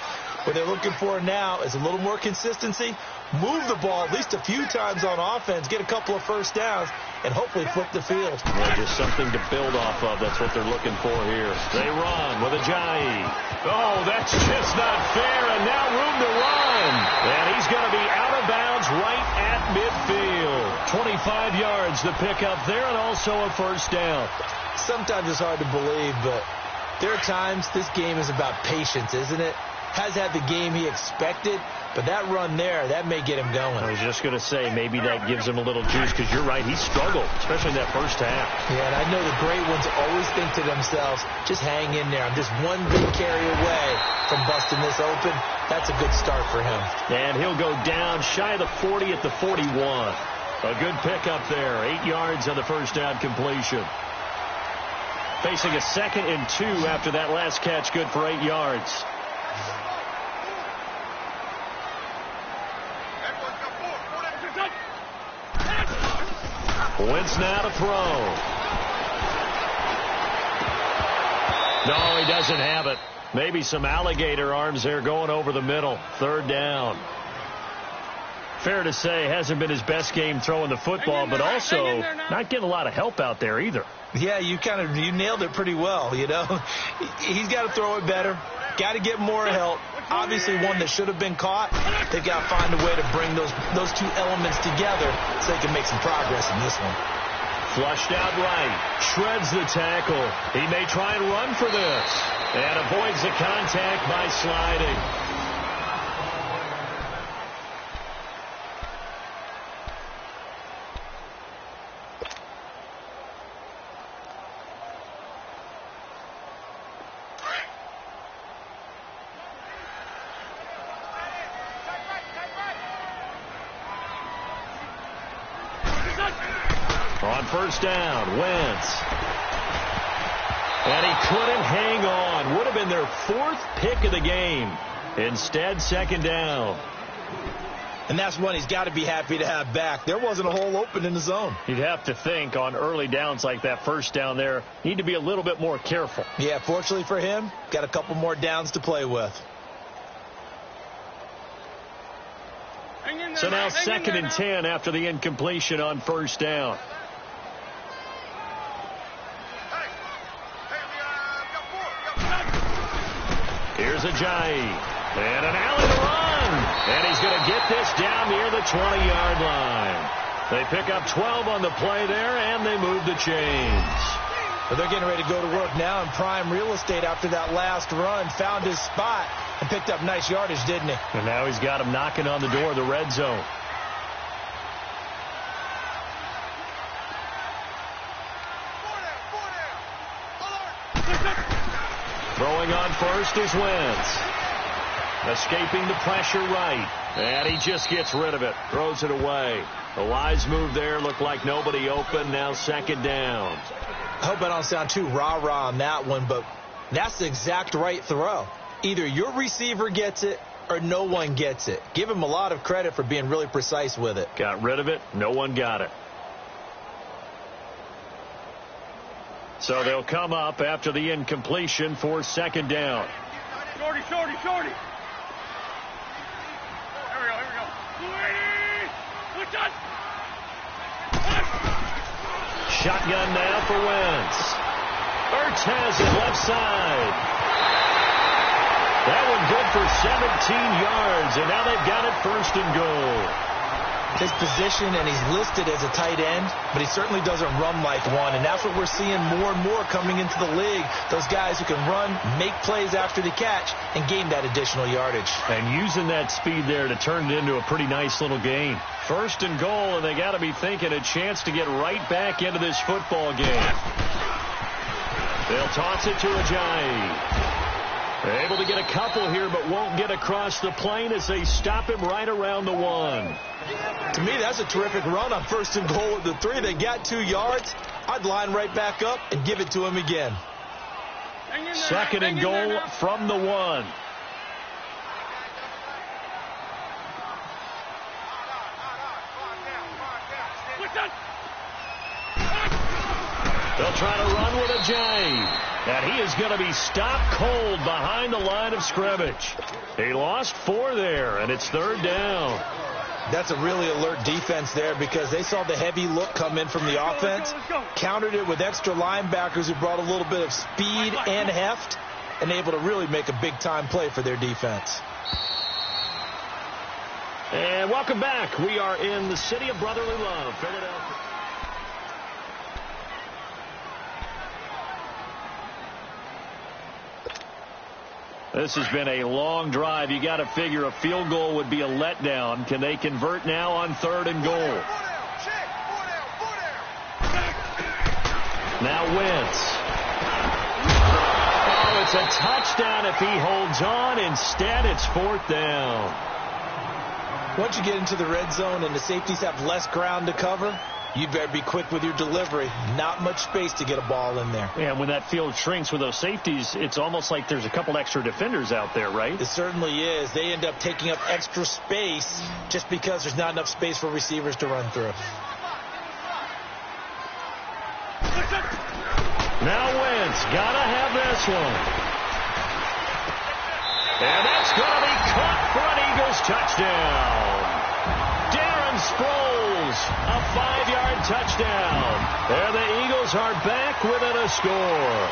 B: What they're looking for now is a little more consistency, move the ball at least a few times on offense, get a couple of first downs, and hopefully flip the field.
A: Well, just something to build off of. That's what they're looking for here. They run with Ajayi. Oh, that's just not fair, and now room to run. And he's going to be out of bounds right at midfield. 25 yards to pick up there, and also a first down.
B: Sometimes it's hard to believe, but there are times this game is about patience, isn't it? Has had the game he expected, but that run there, that may get him going.
A: I was just going to say, maybe that gives him a little juice, because you're right, he struggled, especially in that first half.
B: Yeah, and I know the great ones always think to themselves, just hang in there. I'm just one big carry away from busting this open. That's a good start for him.
A: And he'll go down shy of the 40 at the 41. A good pickup there, 8 yards on the first down completion. Facing a 2nd and 2 after that last catch, good for 8 yards. Wentz now to throw. No, he doesn't have it. Maybe some alligator arms there going over the middle. Third down. Fair to say, hasn't been his best game throwing the football, but also not getting a lot of help out there either.
B: Yeah, you nailed it pretty well, you know. He's got to throw it better. Got to get more help. Obviously one that should have been caught. They've got to find a way to bring those two elements together so they can make some progress in this one.
A: Flushed out right. Shreds the tackle. He may try and run for this. And avoids the contact by sliding. On first down, Wentz. And he couldn't hang on. Would have been their 4th pick of the game. Instead, 2nd down.
B: And that's one he's got to be happy to have back. There wasn't a hole open in the zone.
A: You'd have to think on early downs like that first down there, need to be a little bit more careful.
B: Yeah, fortunately for him, got a couple more downs to play with.
A: So now 2nd and 10 after the incompletion on first down. Here's Ajayi. And an alley to run. And he's going to get this down near the 20-yard line. They pick up 12 on the play there, and they move the chains.
B: But they're getting ready to go to work now in prime real estate after that last run. Found his spot and picked up nice yardage, didn't he?
A: And now he's got him knocking on the door of the red zone. Throwing on first is Wentz. Escaping the pressure right. And he just gets rid of it. Throws it away. A wise move there. Looked like nobody open. Now 2nd down.
B: I hope I don't sound too rah-rah on that one, but that's the exact right throw. Either your receiver gets it or no one gets it. Give him a lot of credit for being really precise with it.
A: Got rid of it. No one got it. So they'll come up after the incompletion for second down.
C: Shorty. Here we go. Switch on.
A: Shotgun now for Wentz. Ertz has it left side. That one good for 17 yards, and now they've got it first and goal.
B: His position, and he's listed as a tight end, but he certainly doesn't run like one, and that's what we're seeing more and more coming into the league. Those guys who can run, make plays after the catch, and gain that additional yardage.
A: And using that speed there to turn it into a pretty nice little gain. First and goal, and they got to be thinking a chance to get right back into this football game. They'll toss it to Ajayi. They're able to get a couple here, but won't get across the plane as they stop him right around the 1.
B: To me, that's a terrific run on first and goal at the 3. They got 2 yards. I'd line right back up and give it to him again.
A: Second and goal from the 1. They'll try to run with Ajayi. And he is going to be stopped cold behind the line of scrimmage. He lost 4 there, and it's third down.
B: That's a really alert defense there because they saw the heavy look come in from the offense, countered it with extra linebackers who brought a little bit of speed and heft, and able to really make a big-time play for their defense.
A: And welcome back. We are in the city of brotherly love, Philadelphia. This has been a long drive. You got to figure a field goal would be a letdown. Can they convert now on third and goal? Now Wentz. Oh, it's a touchdown if he holds on. Instead, it's fourth down.
B: Once you get into the red zone and the safeties have less ground to cover, you better be quick with your delivery. Not much space to get a ball in there.
A: And when that field shrinks with those safeties, it's almost like there's a couple extra defenders out there, right?
B: It certainly is. They end up taking up extra space just because there's not enough space for receivers to run through.
A: Now Wentz, gotta have this one. And that's gonna be caught for an Eagles touchdown. Darren Sproles, a 5-yard touchdown. There the Eagles are back within a score.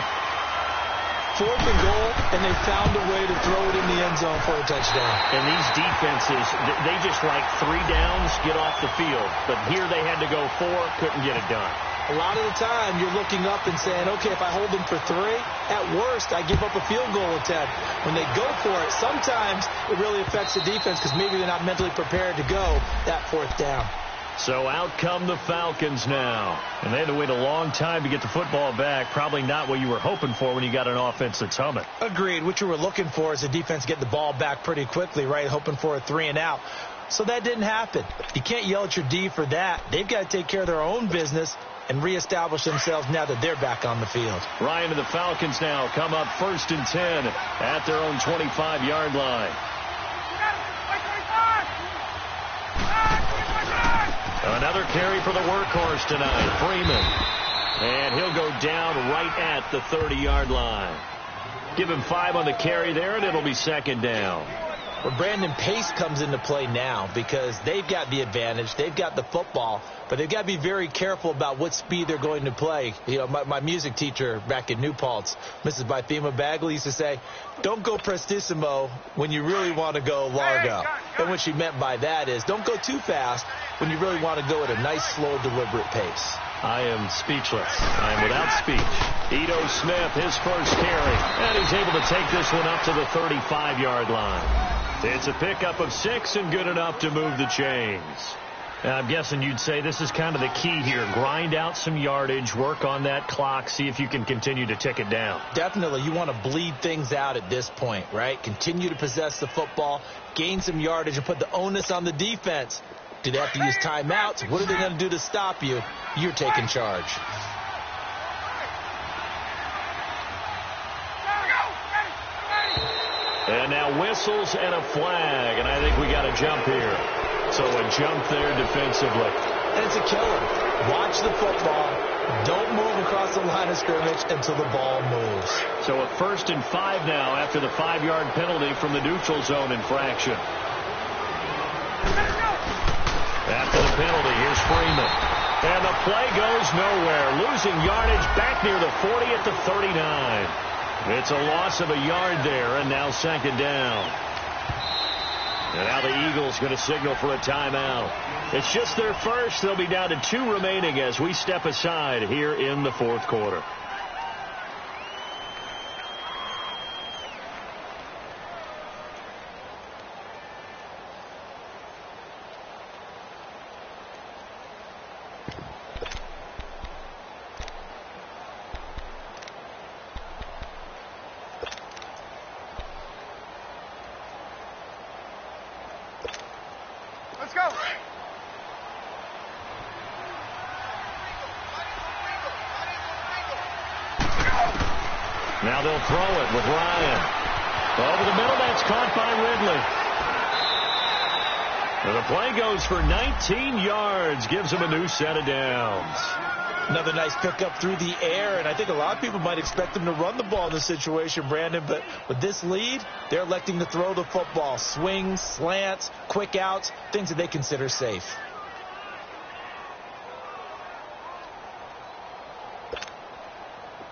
B: Fourth and goal, and they found a way to throw it in the end zone for a touchdown.
A: And these defenses, they just like 3 downs, get off the field. But here they had to go 4, couldn't get it done.
B: A lot of the time, you're looking up and saying, okay, if I hold them for 3, at worst, I give up a field goal attempt. When they go for it, sometimes it really affects the defense because maybe they're not mentally prepared to go that fourth down.
A: So out come the Falcons now. And they had to wait a long time to get the football back. Probably not what you were hoping for when you got an offense that's humming.
B: Agreed. What you were looking for is the defense get the ball back pretty quickly, right? Hoping for a 3 and out. So that didn't happen. You can't yell at your D for that. They've got to take care of their own business and reestablish themselves now that they're back on the field.
A: Ryan and the Falcons now come up first and 10 at their own 25-yard line. Another carry for the workhorse tonight, Freeman. And he'll go down right at the 30-yard line. Give him 5 on the carry there, and it'll be second down.
B: Well, Brandon, pace comes into play now because they've got the advantage. They've got the football, but they've got to be very careful about what speed they're going to play. You know, my music teacher back in New Paltz, Mrs. Bythema Bagley, used to say, don't go prestissimo when you really want to go largo. And what she meant by that is don't go too fast when you really want to go at a nice, slow, deliberate pace.
A: I am speechless. I am without speech. Ito Smith, his first carry, and he's able to take this one up to the 35-yard line. It's a pickup of 6 and good enough to move the chains. I'm guessing you'd say this is kind of the key here. Grind out some yardage, work on that clock, see if you can continue to tick it down.
B: Definitely. You want to bleed things out at this point, right? Continue to possess the football, gain some yardage, and put the onus on the defense. Do they have to use timeouts? What are they going to do to stop you? You're taking charge.
A: And now whistles and a flag, and I think we got a jump here. So a jump there defensively.
B: And it's a killer. Watch the football. Don't move across the line of scrimmage until the ball moves.
A: So a 1st and 5 now after the 5-yard penalty from the neutral zone infraction. After the penalty, here's Freeman. And the play goes nowhere. Losing yardage back near the 40 at the 39. It's a loss of a yard there, and now 2nd down. And now the Eagles going to signal for a timeout. It's just their first. They'll be down to 2 remaining as we step aside here in the 4th quarter.
D: Let's go.
A: Now they'll throw it with Ryan. Over the middle, that's caught by Ridley. And the play goes for 19 yards, gives him a new set of downs.
B: Another nice pickup through the air, and I think a lot of people might expect them to run the ball in this situation, Brandon, but with this lead, they're electing to throw the football. Swings, slants, quick outs, things that they consider safe.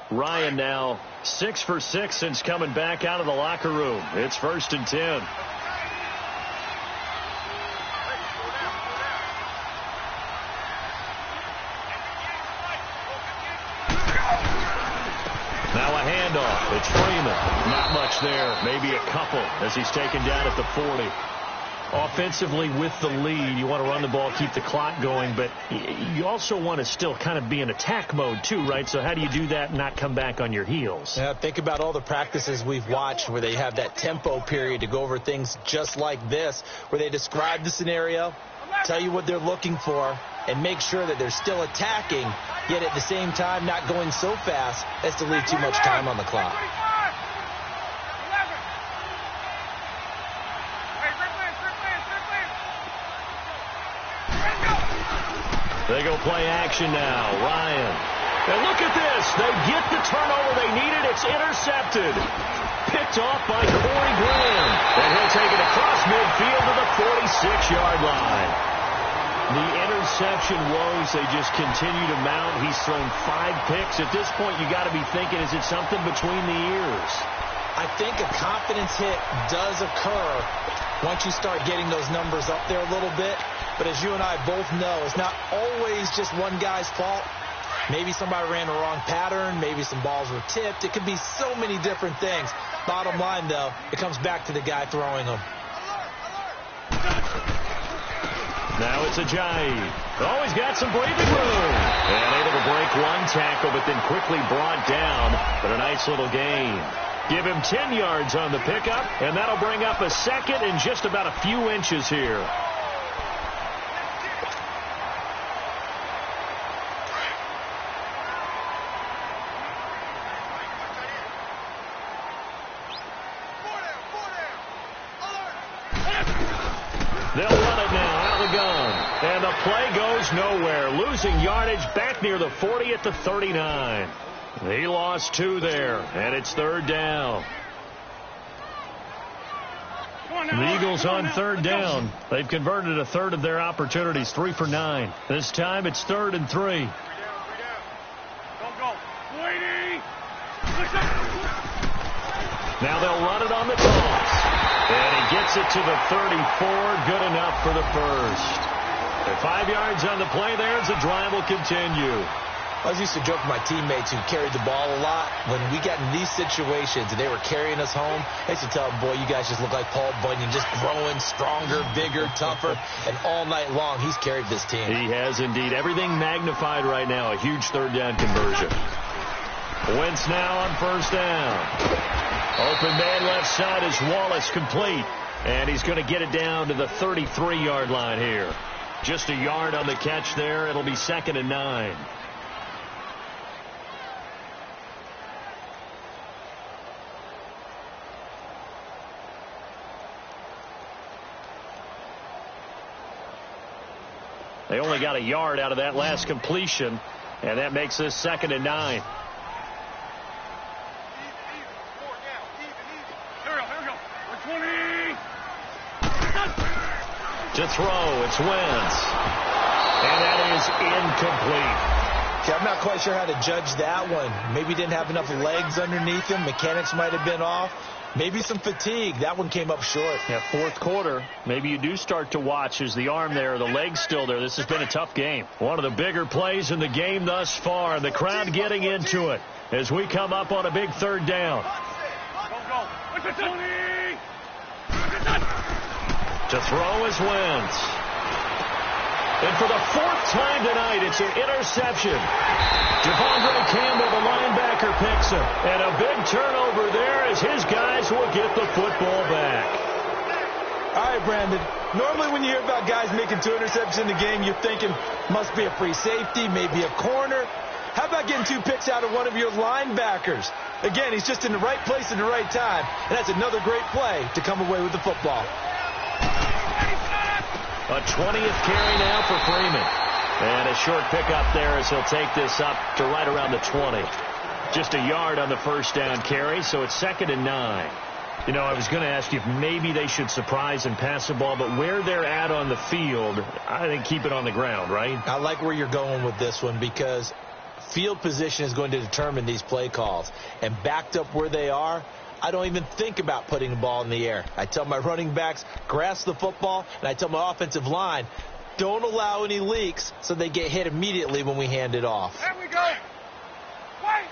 A: Ryan now 6 for 6 since coming back out of the locker room. It's 1st and 10. Now a handoff. It's Freeman. Not much there. Maybe a couple as he's taken down at the 40. Offensively with the lead, you want to run the ball, keep the clock going, but you also want to still kind of be in attack mode too, right? So how do you do that and not come back on your heels?
B: Yeah, think about all the practices we've watched where they have that tempo period to go over things just like this, where they describe the scenario, tell you what they're looking for, and make sure that they're still attacking, yet at the same time not going so fast as to leave too much time on the clock.
A: They go play action now. Ryan. And look at this. They get the turnover they needed. It's intercepted. Picked off by Corey Graham. And he'll take it across midfield to the 46-yard line. The interception woes, they just continue to mount. He's thrown 5 picks. At this point, you got to be thinking, is it something between the ears?
B: I think a confidence hit does occur once you start getting those numbers up there a little bit. But as you and I both know, it's not always just one guy's fault. Maybe somebody ran the wrong pattern. Maybe some balls were tipped. It could be so many different things. Bottom line, though, it comes back to the guy throwing them.
A: Now it's Ajayi. Oh, he's got some breathing room. And able to break one tackle, but then quickly brought down. But a nice little gain. Give him 10 yards on the pickup, and that'll bring up a second and just about a few inches here. They'll run it now out of the gun. And the play goes nowhere. Losing yardage back near the 40 at the 39. He lost 2 there, and it's 3rd down. The Eagles on 3rd down. They've converted a third of their opportunities, 3 for 9. This time it's 3rd and 3. Now they'll run it on the toss. And he gets it to the 34. Good enough for the first. And 5 yards on the play there as the drive will continue.
B: I was used to joke with my teammates who carried the ball a lot. When we got in these situations and they were carrying us home, I used to tell them, boy, you guys just look like Paul Bunyan, just growing stronger, bigger, tougher. And all night long, he's carried this team.
A: He has indeed. Everything magnified right now. A huge 3rd down conversion. Wentz now on 1st down. Open man left side is Wallace, complete. And he's going to get it down to the 33-yard line here. Just a yard on the catch there. It'll be 2nd and 9. They only got a yard out of that last completion, and that makes this 2nd and 9. To throw, it's Wentz. And that is incomplete.
B: Okay, I'm not quite sure how to judge that one. Maybe didn't have enough legs underneath him. Mechanics might have been off. Maybe some fatigue. That one came up short.
A: Yeah, 4th quarter. Maybe you do start to watch as the arm there, the leg's still there. This has been a tough game. One of the bigger plays in the game thus far. The crowd getting into it as we come up on a big 3rd down. To throw is Wentz. And for the 4th time tonight, it's an interception. Devondre Campbell, the linebacker, picks him. And a big turnover there as his guys will get the football back.
B: All right, Brandon. Normally when you hear about guys making 2 interceptions in the game, you're thinking must be a free safety, maybe a corner. How about getting 2 picks out of one of your linebackers? Again, he's just in the right place at the right time. And that's another great play to come away with the football.
A: A 20th carry now for Freeman. And a short pickup there as he'll take this up to right around the 20. Just a yard on the 1st down carry, so it's 2nd and 9. You know, I was going to ask you if maybe they should surprise and pass the ball, but where they're at on the field, I think keep it on the ground, right?
B: I like where you're going with this one because field position is going to determine these play calls. And backed up where they are, I don't even think about putting the ball in the air. I tell my running backs, grasp the football, and I tell my offensive line, don't allow any leaks so they get hit immediately when we hand it off.
D: There we go. Wait.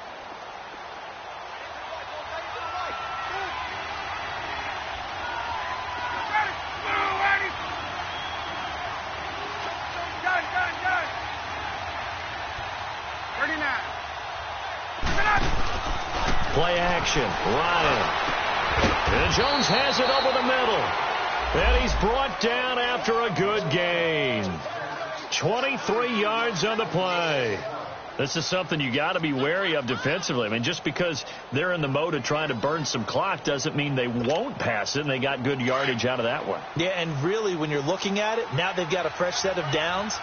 D: Done. 39.
A: Play action. Ryan. And Jones has it over the middle. And he's brought down after a good gain. 23 yards on the play. This is something you got to be wary of defensively. I mean, just because they're in the mode of trying to burn some clock doesn't mean they won't pass it, and they got good yardage out of that one.
B: Yeah, and really, when you're looking at it, now they've got a fresh set of downs.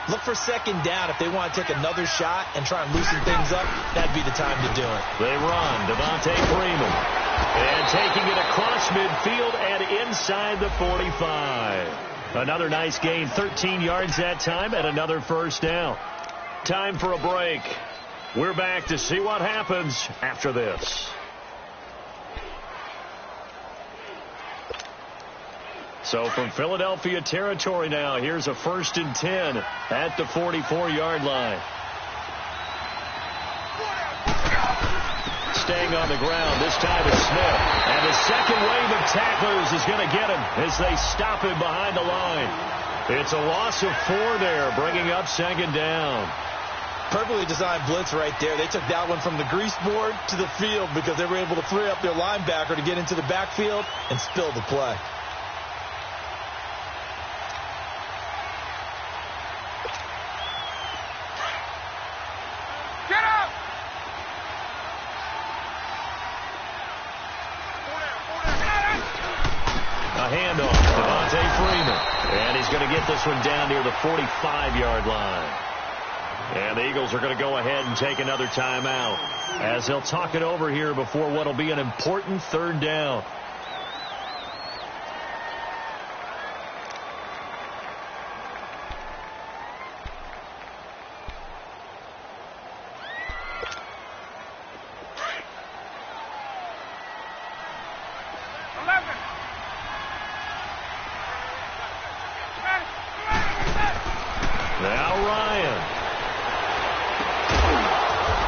B: Look for 2nd down if they want to take another shot and try and loosen things up. That'd be the time to do it.
A: They run. Devontae Freeman. And taking it across midfield and inside the 45. Another nice gain. 13 yards that time and another 1st down. Time for a break. We're back to see what happens after this. So from Philadelphia territory now, here's a 1st and 10 at the 44-yard line. Staying on the ground, this time it's Smith. And the second wave of tacklers is going to get him as they stop him behind the line. It's a loss of 4 there, bringing up 2nd down.
B: Perfectly designed blitz right there. They took that one from the grease board to the field because they were able to free up their linebacker to get into the backfield and spill the play.
D: Get up!
A: A handoff to Devontae Freeman. And he's going to get this one down near the 45-yard line. And the Eagles are going to go ahead and take another timeout as they'll talk it over here before what will be an important 3rd down. Now Ryan.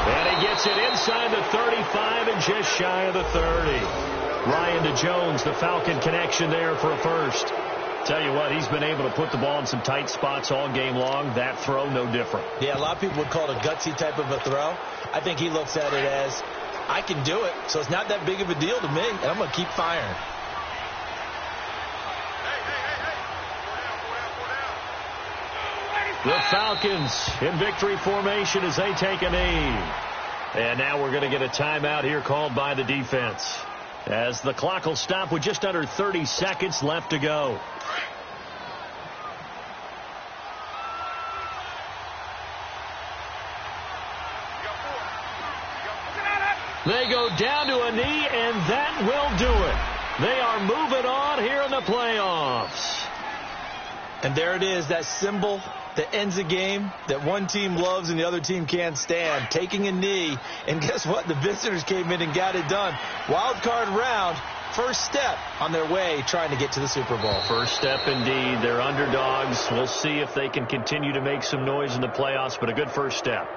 A: And he gets it inside the 35 and just shy of the 30. Ryan to Jones, the Falcon connection there for a 1st. Tell you what, he's been able to put the ball in some tight spots all game long. That throw, no different.
B: Yeah, a lot of people would call it a gutsy type of a throw. I think he looks at it as, I can do it, so it's not that big of a deal to me, and I'm going to keep firing.
A: The Falcons in victory formation as they take a knee. And now we're going to get a timeout here called by the defense, as the clock will stop with just under 30 seconds left to go. They go down to a knee, and that will do it. They are moving on here in the playoffs.
B: And there it is, that symbol that ends a game that one team loves and the other team can't stand, taking a knee. And guess what? The visitors came in and got it done. Wild card round, first step on their way trying to get to the Super Bowl.
A: First step indeed. They're underdogs. We'll see if they can continue to make some noise in the playoffs, but a good first step.